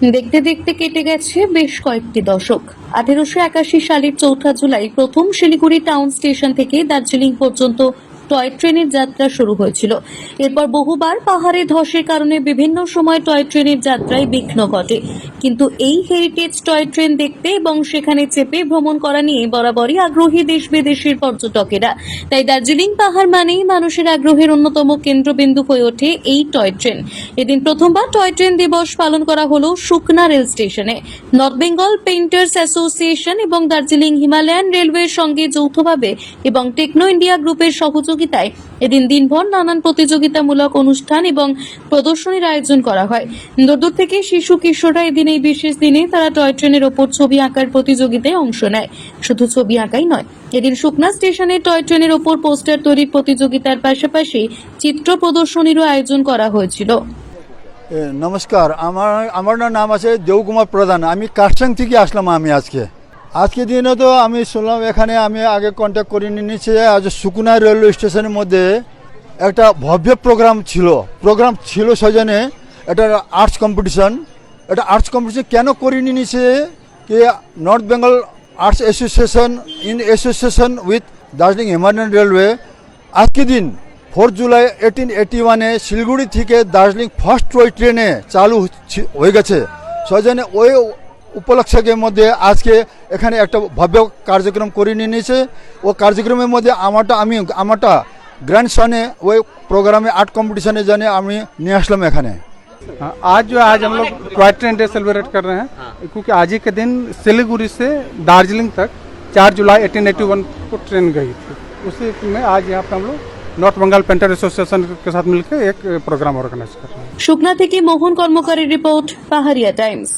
দেখতে দেখতে কেটে গেছে বেশ কয়েকটি দশক। 1881 সালের 4 জুলাই প্রথম শিলিগুড়ি টাউন স্টেশন থেকে দার্জিলিং পর্যন্ত টয় ট্রেনের যাত্রা শুরু হয়েছিল। এরপর বহুবার পাহাড়ে ধসের কারণে বিভিন্ন সময় টয় ট্রেনের যাত্রায় বিঘ্ন ঘটে, কিন্তু এই হেরিটেজ টয় ট্রেন দেখতে এবং সেখানে চেপে ভ্রমণ করা নিয়ে বরাবরই আগ্রহী দেশ বিদেশের পর্যটকেরা। তাই দার্জিলিং পাহাড় মানেই মানুষের আগ্রহের অন্যতম কেন্দ্রবিন্দু হয়ে ওঠে এই টয় ট্রেন। এদিন প্রথমবার টয় ট্রেন দিবস পালন করা হলো সুকনা রেল স্টেশনে। নর্থ বেঙ্গল পেইন্টার্স অ্যাসোসিয়েশন এবং দার্জিলিং হিমালয়ান রেলওয়ের সঙ্গে যৌথভাবে এবং টেকনো ইন্ডিয়া গ্রুপের সহযোগিতায় এদিন দিনভর নানান প্রতিযোগিতামূলক অনুষ্ঠান এবং প্রদর্শনীর আয়োজন করা হয়। দূর থেকে শিশু কিশোররা এদিন এই বিশেষ দিনে তারা টয় ট্রেনের ওপর ছবি আঁকার প্রতিযোগিতায় অংশ নেয়। শুধু ছবি আঁকাই নয়, এদিন সুকনা স্টেশনে টয় ট্রেনের ওপর পোস্টার তৈরির প্রতিযোগিতার পাশাপাশি চিত্র প্রদর্শনীরও আয়োজন করা হয়েছিল। নমস্কার, আমার নাম আছে দেবকুমার প্রধান। আমি কাটসাং থেকে আসলাম। আমি আজকে দিনে তো আমি শুনলাম এখানে আমি আগে কন্ট্যাক্ট করে নিয়েছি। আজ সুকুনা রেলওয়ে স্টেশনের মধ্যে একটা ভব্য প্রোগ্রাম ছিল সেজন্য এটা আর্টস কম্পিটিশন কেন করে নিয়েছে কি north Bengal arts association in association with Darjeeling Himalayan railway. আজকে দিন 4 জুলাই 1881 শিলিগুড়ি থেকে দার্জিলিং ফার্স্ট টয় ট্রেনে চালু হয়ে গেছে। সেজন্য ওই উপলক্ষের মধ্যে আজকে এখানে একটা ভব্য কার্যক্রম করে নিয়েছে। ও কার্যক্রমের মধ্যে আমারটা গ্র্যান্ড সনে ওই প্রোগ্রামে आर्ट कॉम्पिटिशने जाने আমি নিয়ে আসলাম এখানে। आज हम लोग टॉय ट्रेन डे सेलिब्रेट कर रहे हैं क्योंकि आज ही के दिन सिलीगुड़ी से दार्जिलिंग तक 4 जुलाई 1881 को ट्रेन गई थी। उसी में आज यहाँ पे हम लोग नॉर्थ बंगाल पेंटर एसोसिएशन के साथ मिलकर एक प्रोग्राम ऑर्गेनाइज कर रहे हैं। सुकना থেকে মোহন কর্মকারের রিপোর্ট, পাহাড়িয়া টাইমস।